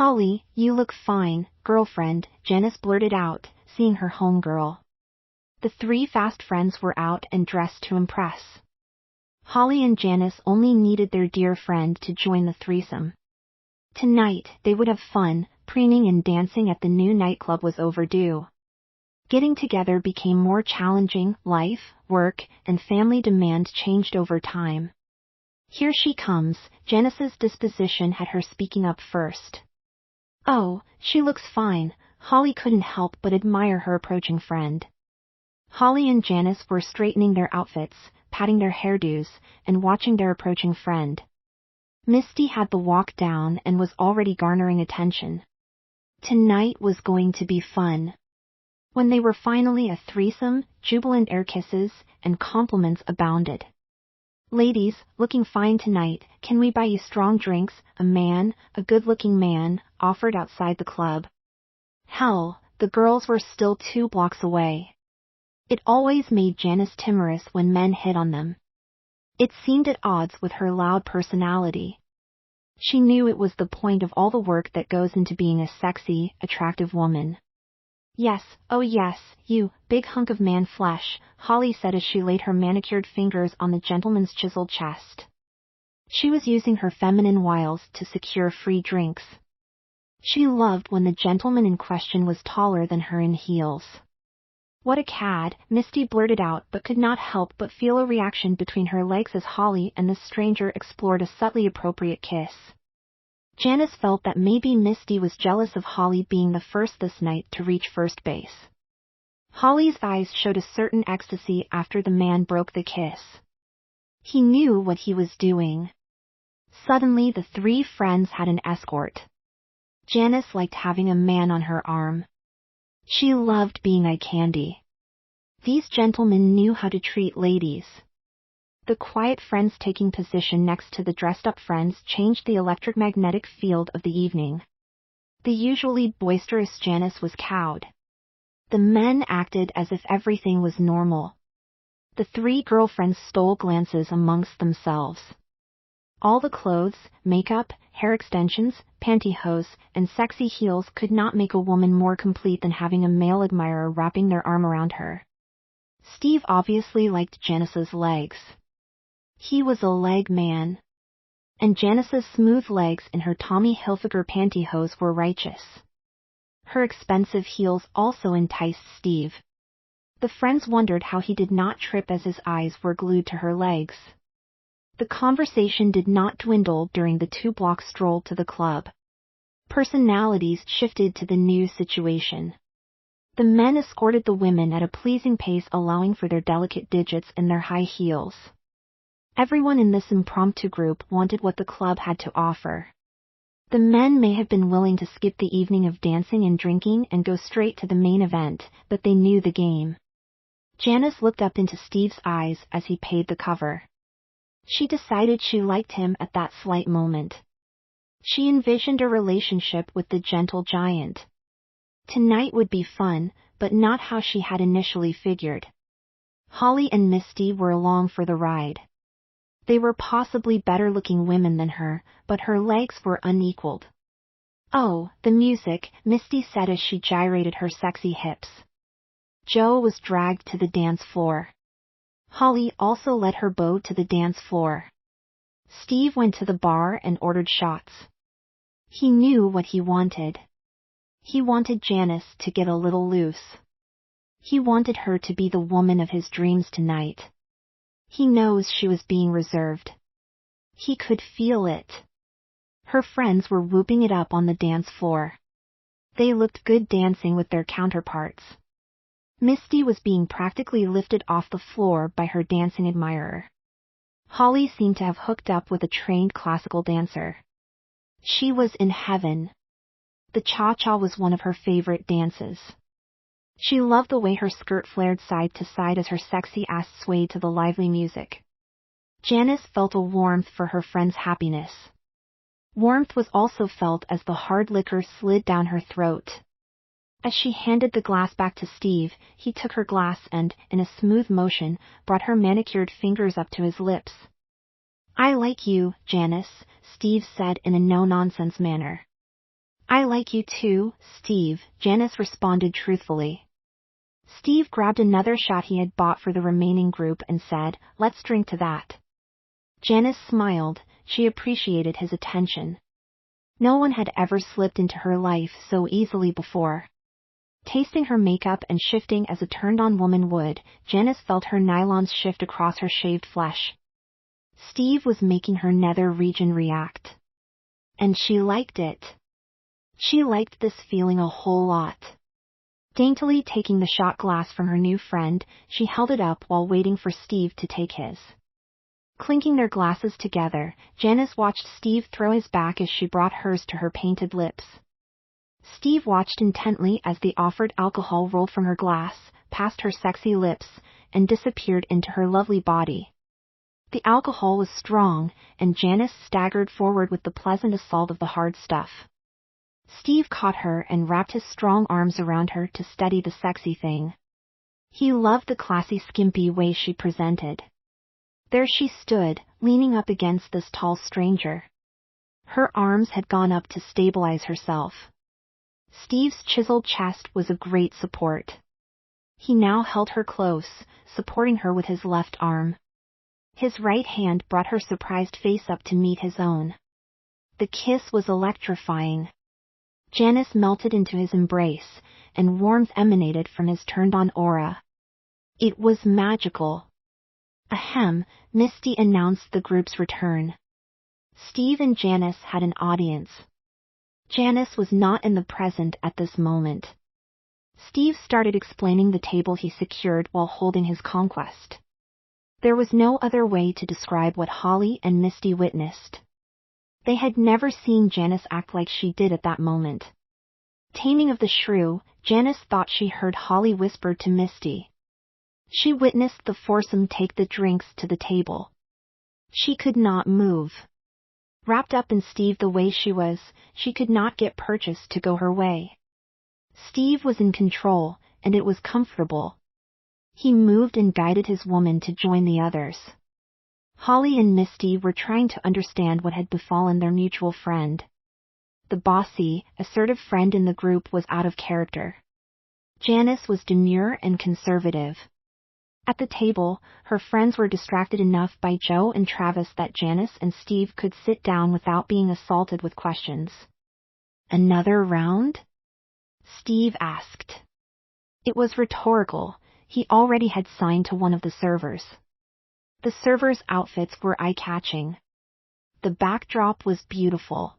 "Holly, you look fine, girlfriend," Janice blurted out, seeing her homegirl. The three fast friends were out and dressed to impress. Holly and Janice only needed their dear friend to join the threesome. Tonight, they would have fun. Preening and dancing at the new nightclub was overdue. Getting together became more challenging. Life, work, and family demands changed over time. "Here she comes." Janice's disposition had her speaking up first. "Oh, she looks fine." Holly couldn't help but admire her approaching friend. Holly and Janice were straightening their outfits, patting their hairdos, and watching their approaching friend. Misty had the walk down and was already garnering attention. Tonight was going to be fun. When they were finally a threesome, jubilant air kisses and compliments abounded. "Ladies, looking fine tonight. Can we buy you strong drinks?" A good-looking man, offered outside the club. Hell, the girls were still 2 blocks away. It always made Janice timorous when men hit on them. It seemed at odds with her loud personality. She knew it was the point of all the work that goes into being a sexy, attractive woman. "Yes, oh yes, you, big hunk of man flesh," Holly said as she laid her manicured fingers on the gentleman's chiseled chest. She was using her feminine wiles to secure free drinks. She loved when the gentleman in question was taller than her in heels. "What a cad," Misty blurted out, but could not help but feel a reaction between her legs as Holly and the stranger explored a subtly appropriate kiss. Janice felt that maybe Misty was jealous of Holly being the first this night to reach first base. Holly's eyes showed a certain ecstasy after the man broke the kiss. He knew what he was doing. Suddenly the 3 friends had an escort. Janice liked having a man on her arm. She loved being eye candy. These gentlemen knew how to treat ladies. The quiet friends taking position next to the dressed-up friends changed the electromagnetic field of the evening. The usually boisterous Janice was cowed. The men acted as if everything was normal. The 3 girlfriends stole glances amongst themselves. All the clothes, makeup, hair extensions, pantyhose, and sexy heels could not make a woman more complete than having a male admirer wrapping their arm around her. Steve obviously liked Janice's legs. He was a leg man. And Janice's smooth legs in her Tommy Hilfiger pantyhose were righteous. Her expensive heels also enticed Steve. The friends wondered how he did not trip as his eyes were glued to her legs. The conversation did not dwindle during the 2-block stroll to the club. Personalities shifted to the new situation. The men escorted the women at a pleasing pace, allowing for their delicate digits in their high heels. Everyone in this impromptu group wanted what the club had to offer. The men may have been willing to skip the evening of dancing and drinking and go straight to the main event, but they knew the game. Janice looked up into Steve's eyes as he paid the cover. She decided she liked him at that slight moment. She envisioned a relationship with the gentle giant. Tonight would be fun, but not how she had initially figured. Holly and Misty were along for the ride. They were possibly better-looking women than her, but her legs were unequaled. "Oh, the music," Misty said as she gyrated her sexy hips. Joe was dragged to the dance floor. Holly also led her beau to the dance floor. Steve went to the bar and ordered shots. He knew what he wanted. He wanted Janice to get a little loose. He wanted her to be the woman of his dreams tonight. He knows she was being reserved. He could feel it. Her friends were whooping it up on the dance floor. They looked good dancing with their counterparts. Misty was being practically lifted off the floor by her dancing admirer. Holly seemed to have hooked up with a trained classical dancer. She was in heaven. The cha-cha was one of her favorite dances. She loved the way her skirt flared side to side as her sexy ass swayed to the lively music. Janice felt a warmth for her friend's happiness. Warmth was also felt as the hard liquor slid down her throat. As she handed the glass back to Steve, he took her glass and, in a smooth motion, brought her manicured fingers up to his lips. "I like you, Janice," Steve said in a no-nonsense manner. I like you too, Steve, Janice responded truthfully. Steve grabbed another shot he had bought for the remaining group and said, let's drink to that. Janice smiled, she appreciated his attention. No one had ever slipped into her life so easily before. Tasting her makeup and shifting as a turned-on woman would, Janice felt her nylons shift across her shaved flesh. Steve was making her nether region react. And she liked it. She liked this feeling a whole lot. Daintily taking the shot glass from her new friend, she held it up while waiting for Steve to take his. Clinking their glasses together, Janice watched Steve throw his back as she brought hers to her painted lips. Steve watched intently as the offered alcohol rolled from her glass, past her sexy lips, and disappeared into her lovely body. The alcohol was strong, and Janice staggered forward with the pleasant assault of the hard stuff. Steve caught her and wrapped his strong arms around her to steady the sexy thing. He loved the classy, skimpy way she presented. There she stood, leaning up against this tall stranger. Her arms had gone up to stabilize herself. Steve's chiseled chest was a great support. He now held her close, supporting her with his left arm. His right hand brought her surprised face up to meet his own. The kiss was electrifying. Janice melted into his embrace, and warmth emanated from his turned-on aura. It was magical. Ahem, Misty announced the group's return. Steve and Janice had an audience. Janice was not in the present at this moment. Steve started explaining the table he secured while holding his conquest. There was no other way to describe what Holly and Misty witnessed. They had never seen Janice act like she did at that moment. Taming of the shrew, Janice thought she heard Holly whisper to Misty. She witnessed the foursome take the drinks to the table. She could not move. Wrapped up in Steve the way she was, she could not get purchased to go her way. Steve was in control, and it was comfortable. He moved and guided his woman to join the others. Holly and Misty were trying to understand what had befallen their mutual friend. The bossy, assertive friend in the group was out of character. Janice was demure and conservative. At the table, her friends were distracted enough by Joe and Travis that Janice and Steve could sit down without being assaulted with questions. Another round? Steve asked. It was rhetorical. He already had signed to one of the servers. The servers' outfits were eye-catching. The backdrop was beautiful.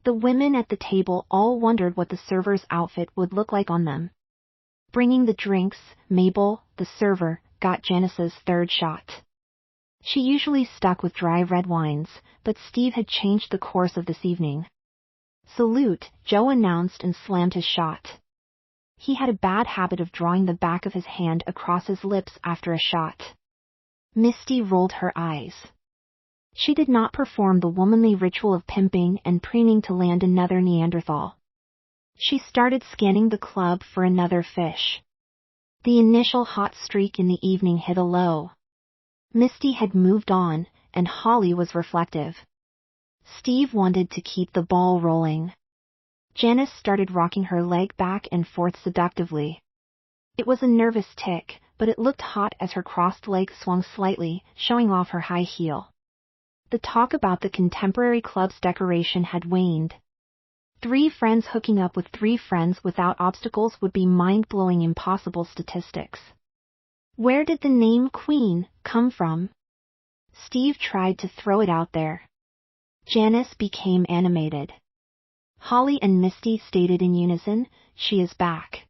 The women at the table all wondered what the server's outfit would look like on them. Bringing the drinks, Mabel, the server, got Janice's third shot. She usually stuck with dry red wines, but Steve had changed the course of this evening. Salute, Joe announced and slammed his shot. He had a bad habit of drawing the back of his hand across his lips after a shot. Misty rolled her eyes. She did not perform the womanly ritual of pimping and preening to land another Neanderthal. She started scanning the club for another fish. The initial hot streak in the evening hit a low. Misty had moved on, and Holly was reflective. Steve wanted to keep the ball rolling. Janice started rocking her leg back and forth seductively. It was a nervous tick, but it looked hot as her crossed leg swung slightly, showing off her high heel. The talk about the contemporary club's decoration had waned. 3 friends hooking up with 3 friends without obstacles would be mind-blowing impossible statistics. Where did the name Queen come from? Steve tried to throw it out there. Janice became animated. Holly and Misty stated in unison, "She is back."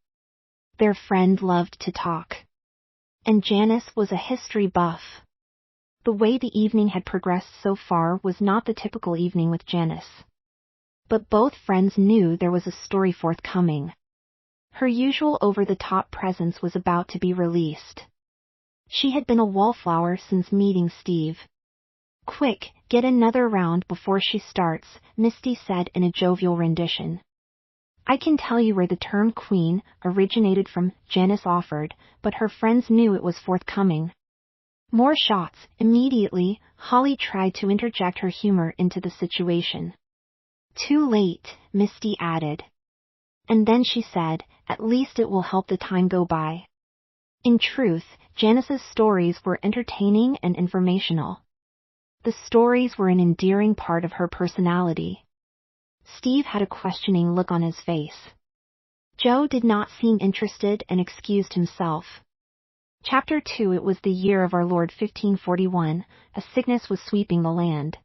Their friend loved to talk. And Janice was a history buff. The way the evening had progressed so far was not the typical evening with Janice. But both friends knew there was a story forthcoming. Her usual over-the-top presence was about to be released. She had been a wallflower since meeting Steve. "Quick, get another round before she starts," Misty said in a jovial rendition. "I can tell you where the term queen originated from," Janice offered, but her friends knew it was forthcoming. More shots. Immediately, Holly tried to interject her humor into the situation. Too late, Misty added. And then she said, at least it will help the time go by. In truth, Janice's stories were entertaining and informational. The stories were an endearing part of her personality. Steve had a questioning look on his face. Joe did not seem interested and excused himself. Chapter 2. It was the year of our Lord 1541, a sickness was sweeping the land.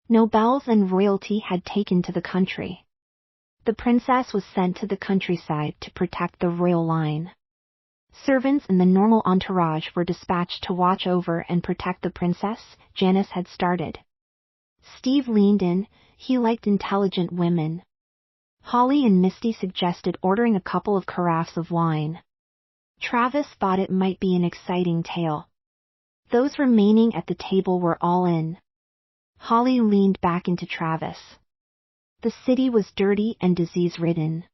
Nobles and royalty had taken to the country. The princess was sent to the countryside to protect the royal line. Servants and the normal entourage were dispatched to watch over and protect the princess. Janice had started. Steve leaned in, he liked intelligent women. Holly and Misty suggested ordering a couple of carafes of wine. Travis thought it might be an exciting tale. Those remaining at the table were all in. Holly leaned back into Travis. The city was dirty and disease-ridden.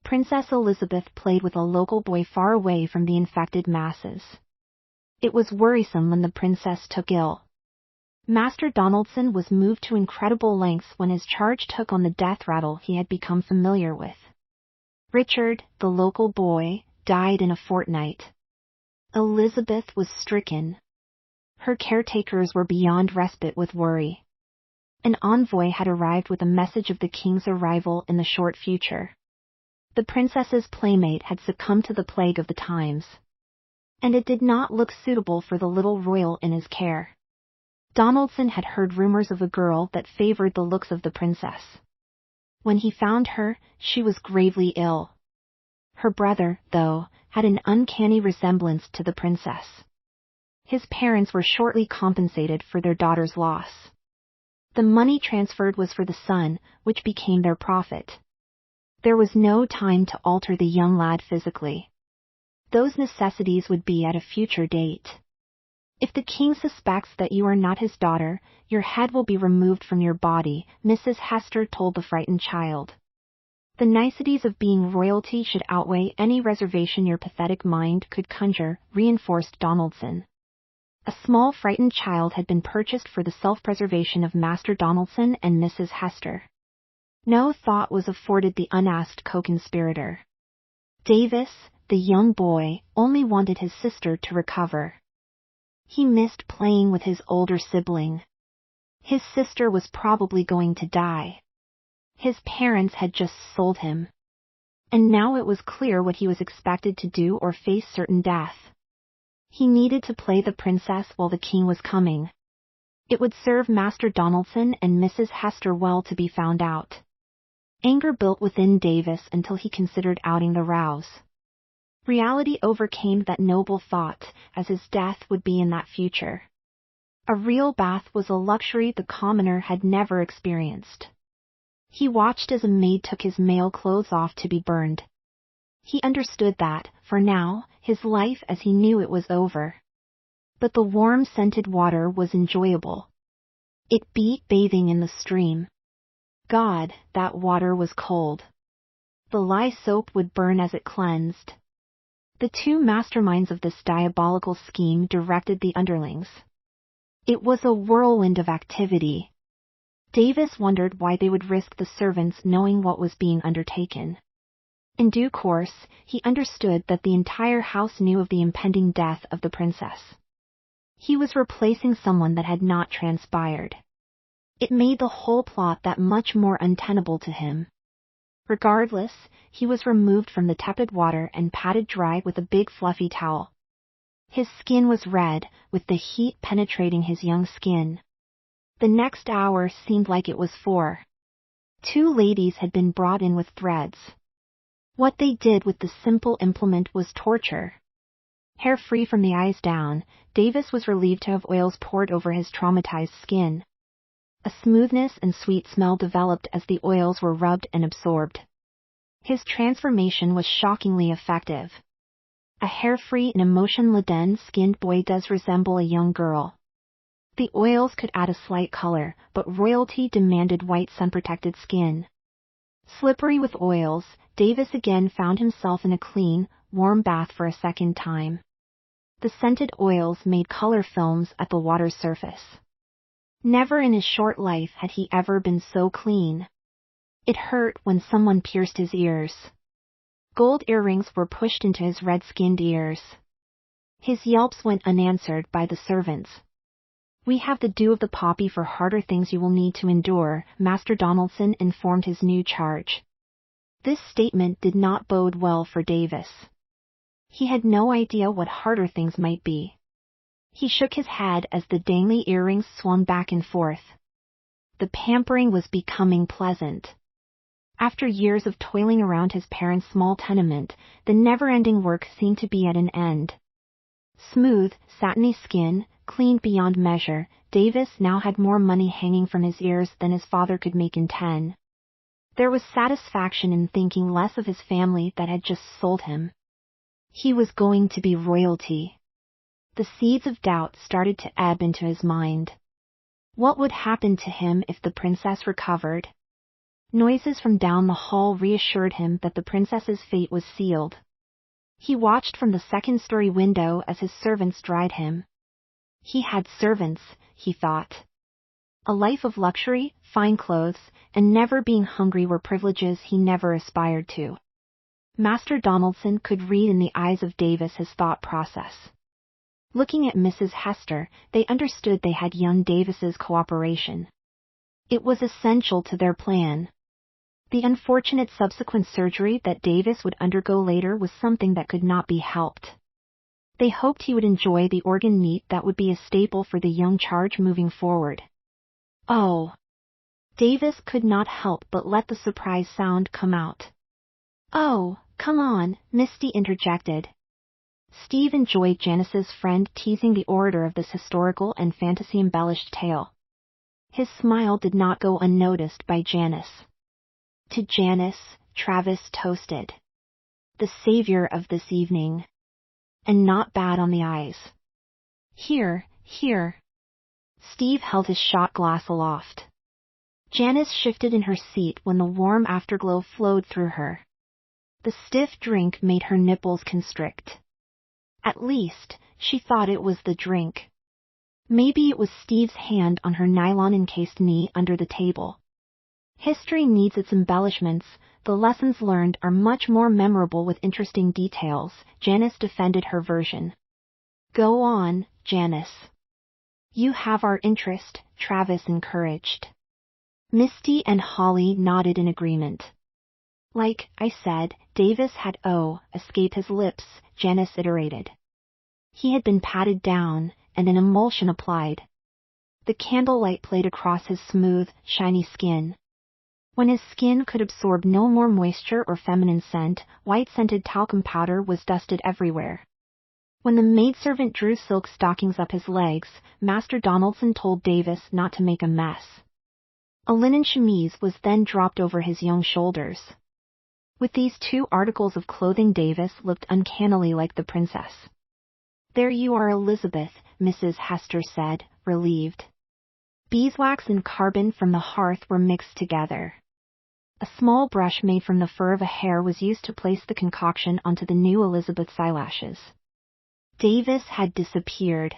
Princess Elizabeth played with a local boy far away from the infected masses. It was worrisome when the princess took ill. Master Donaldson was moved to incredible lengths when his charge took on the death rattle he had become familiar with. Richard, the local boy, died in a fortnight. Elizabeth was stricken. Her caretakers were beyond respite with worry. An envoy had arrived with a message of the king's arrival in the short future. The princess's playmate had succumbed to the plague of the times. And it did not look suitable for the little royal in his care. Donaldson had heard rumors of a girl that favored the looks of the princess. When he found her, she was gravely ill. Her brother, though, had an uncanny resemblance to the princess. His parents were shortly compensated for their daughter's loss. The money transferred was for the son, which became their profit. There was no time to alter the young lad physically. Those necessities would be at a future date. If the king suspects that you are not his daughter, your head will be removed from your body, Mrs. Hester told the frightened child. The niceties of being royalty should outweigh any reservation your pathetic mind could conjure, reinforced Donaldson. A small frightened child had been purchased for the self-preservation of Master Donaldson and Mrs. Hester. No thought was afforded the unasked co-conspirator. Davis, the young boy, only wanted his sister to recover. He missed playing with his older sibling. His sister was probably going to die. His parents had just sold him. And now it was clear what he was expected to do or face certain death. He needed to play the princess while the king was coming. It would serve Master Donaldson and Mrs. Hester well to be found out. Anger built within Davis until he considered outing the rouse. Reality overcame that noble thought, as his death would be in that future. A real bath was a luxury the commoner had never experienced. He watched as a maid took his male clothes off to be burned. He understood that, for now, his life as he knew it was over. But the warm scented water was enjoyable. It beat bathing in the stream. God, that water was cold. The lye soap would burn as it cleansed. The two masterminds of this diabolical scheme directed the underlings. It was a whirlwind of activity. Davis wondered why they would risk the servants knowing what was being undertaken. In due course, he understood that the entire house knew of the impending death of the princess. He was replacing someone that had not transpired. It made the whole plot that much more untenable to him. Regardless, he was removed from the tepid water and patted dry with a big fluffy towel. His skin was red, with the heat penetrating his young skin. The next hour seemed like it was 4. 2 ladies had been brought in with threads. What they did with the simple implement was torture. Hair free from the eyes down, Davis was relieved to have oils poured over his traumatized skin. A smoothness and sweet smell developed as the oils were rubbed and absorbed. His transformation was shockingly effective. A hair-free and emotion-laden skinned boy does resemble a young girl. The oils could add a slight color, but royalty demanded white sun-protected skin. Slippery with oils, Davis again found himself in a clean, warm bath for a second time. The scented oils made color films at the water's surface. Never in his short life had he ever been so clean. It hurt when someone pierced his ears. Gold earrings were pushed into his red-skinned ears. His yelps went unanswered by the servants. "We have the dew of the poppy for harder things you will need to endure," Master Donaldson informed his new charge. This statement did not bode well for Davis. He had no idea what harder things might be. He shook his head as the dangly earrings swung back and forth. The pampering was becoming pleasant. After years of toiling around his parents' small tenement, the never-ending work seemed to be at an end. Smooth, satiny skin, cleaned beyond measure, Davis now had more money hanging from his ears than his father could make in 10. There was satisfaction in thinking less of his family that had just sold him. He was going to be royalty. The seeds of doubt started to ebb into his mind. What would happen to him if the princess recovered? Noises from down the hall reassured him that the princess's fate was sealed. He watched from the second-story window as his servants dried him. He had servants, he thought. A life of luxury, fine clothes, and never being hungry were privileges he never aspired to. Master Donaldson could read in the eyes of Davis his thought process. Looking at Mrs. Hester, they understood they had young Davis's cooperation. It was essential to their plan. The unfortunate subsequent surgery that Davis would undergo later was something that could not be helped. They hoped he would enjoy the organ meat that would be a staple for the young charge moving forward. Oh! Davis could not help but let the surprise sound come out. "Oh, come on," Misty interjected. Steve enjoyed Janice's friend teasing the orator of this historical and fantasy-embellished tale. His smile did not go unnoticed by Janice. To Janice, Travis toasted. The savior of this evening. And not bad on the eyes. Here, here. Steve held his shot glass aloft. Janice shifted in her seat when the warm afterglow flowed through her. The stiff drink made her nipples constrict. At least, she thought it was the drink. Maybe it was Steve's hand on her nylon-encased knee under the table. History needs its embellishments. The lessons learned are much more memorable with interesting details, Janice defended her version. Go on, Janice. You have our interest, Travis encouraged. Misty and Holly nodded in agreement. Like I said, Davis had escaped his lips, Janice iterated. He had been patted down, and an emulsion applied. The candlelight played across his smooth, shiny skin. When his skin could absorb no more moisture or feminine scent, white-scented talcum powder was dusted everywhere. When the maidservant drew silk stockings up his legs, Master Donaldson told Davis not to make a mess. A linen chemise was then dropped over his young shoulders. With these two articles of clothing, Davis looked uncannily like the princess. There you are, Elizabeth, Mrs. Hester said, relieved. Beeswax and carbon from the hearth were mixed together. A small brush made from the fur of a hare was used to place the concoction onto the new Elizabeth's eyelashes. Davis had disappeared.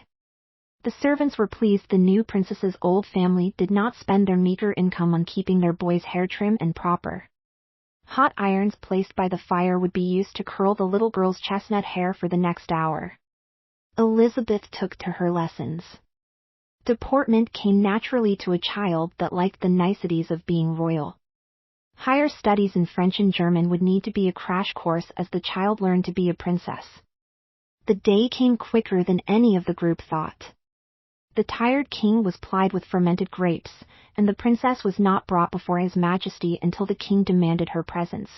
The servants were pleased the new princess's old family did not spend their meager income on keeping their boys' hair trim and proper. Hot irons placed by the fire would be used to curl the little girl's chestnut hair for the next hour. Elizabeth took to her lessons. Deportment came naturally to a child that liked the niceties of being royal. Higher studies in French and German would need to be a crash course as the child learned to be a princess. The day came quicker than any of the group thought. The tired king was plied with fermented grapes, and the princess was not brought before His Majesty until the king demanded her presence.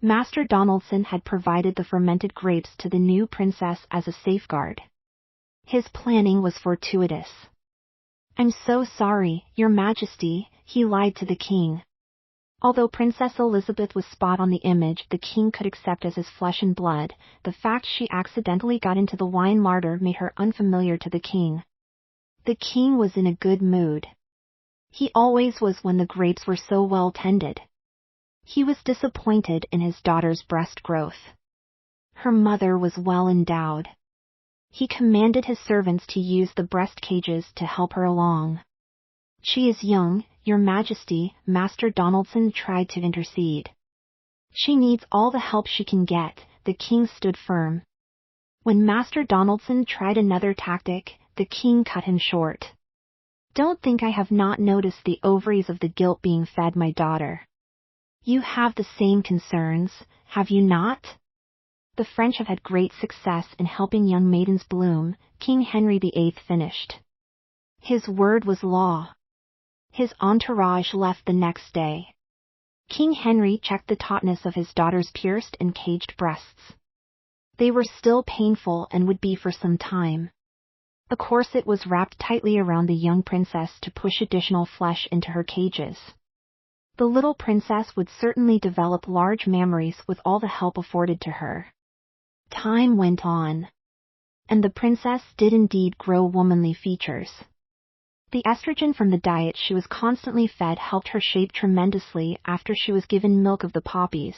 Master Donaldson had provided the fermented grapes to the new princess as a safeguard. His planning was fortuitous. I'm so sorry, Your Majesty, he lied to the king. Although Princess Elizabeth was spot on the image the king could accept as his flesh and blood, the fact she accidentally got into the wine larder made her unfamiliar to the king. The king was in a good mood. He always was when the grapes were so well tended. He was disappointed in his daughter's breast growth. Her mother was well endowed. He commanded his servants to use the breast cages to help her along. She is young, Your Majesty, Master Donaldson tried to intercede. She needs all the help she can get, the king stood firm. When Master Donaldson tried another tactic, the king cut him short. Don't think I have not noticed the ovaries of the guilt being fed my daughter. You have the same concerns, have you not? The French have had great success in helping young maidens bloom, King Henry VIII finished. His word was law. His entourage left the next day. King Henry checked the tautness of his daughter's pierced and caged breasts. They were still painful and would be for some time. A corset was wrapped tightly around the young princess to push additional flesh into her cages. The little princess would certainly develop large mammaries with all the help afforded to her. Time went on. And the princess did indeed grow womanly features. The estrogen from the diet she was constantly fed helped her shape tremendously after she was given milk of the poppies.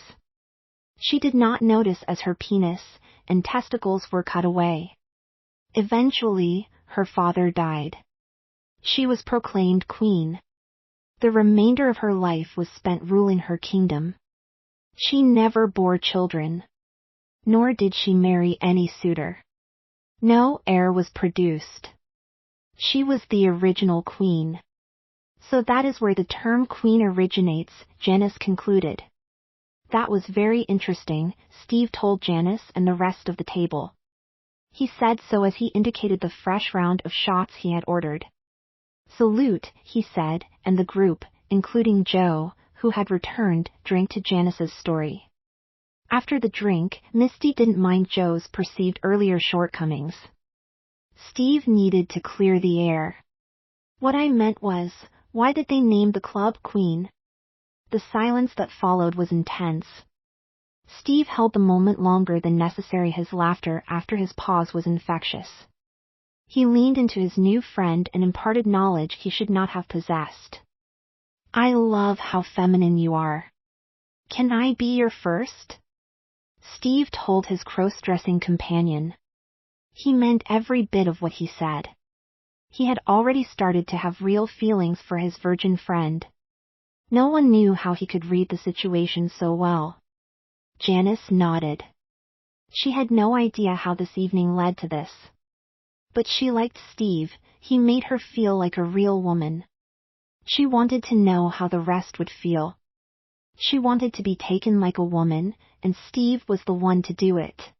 She did not notice as her penis and testicles were cut away. Eventually, her father died. She was proclaimed queen. The remainder of her life was spent ruling her kingdom. She never bore children. Nor did she marry any suitor. No heir was produced. She was the original queen. So that is where the term queen originates, Janice concluded. That was very interesting, Steve told Janice and the rest of the table. He said so as he indicated the fresh round of shots he had ordered. Salute, he said, and the group, including Joe, who had returned, drank to Janice's story. After the drink, Misty didn't mind Joe's perceived earlier shortcomings. Steve needed to clear the air. What I meant was, why did they name the club Queen? The silence that followed was intense. Steve held the moment longer than necessary, his laughter after his pause was infectious. He leaned into his new friend and imparted knowledge he should not have possessed. I love how feminine you are. Can I be your first? Steve told his crossdressing companion. He meant every bit of what he said. He had already started to have real feelings for his virgin friend. No one knew how he could read the situation so well. Janice nodded. She had no idea how this evening led to this. But she liked Steve, he made her feel like a real woman. She wanted to know how the rest would feel. She wanted to be taken like a woman, and Steve was the one to do it.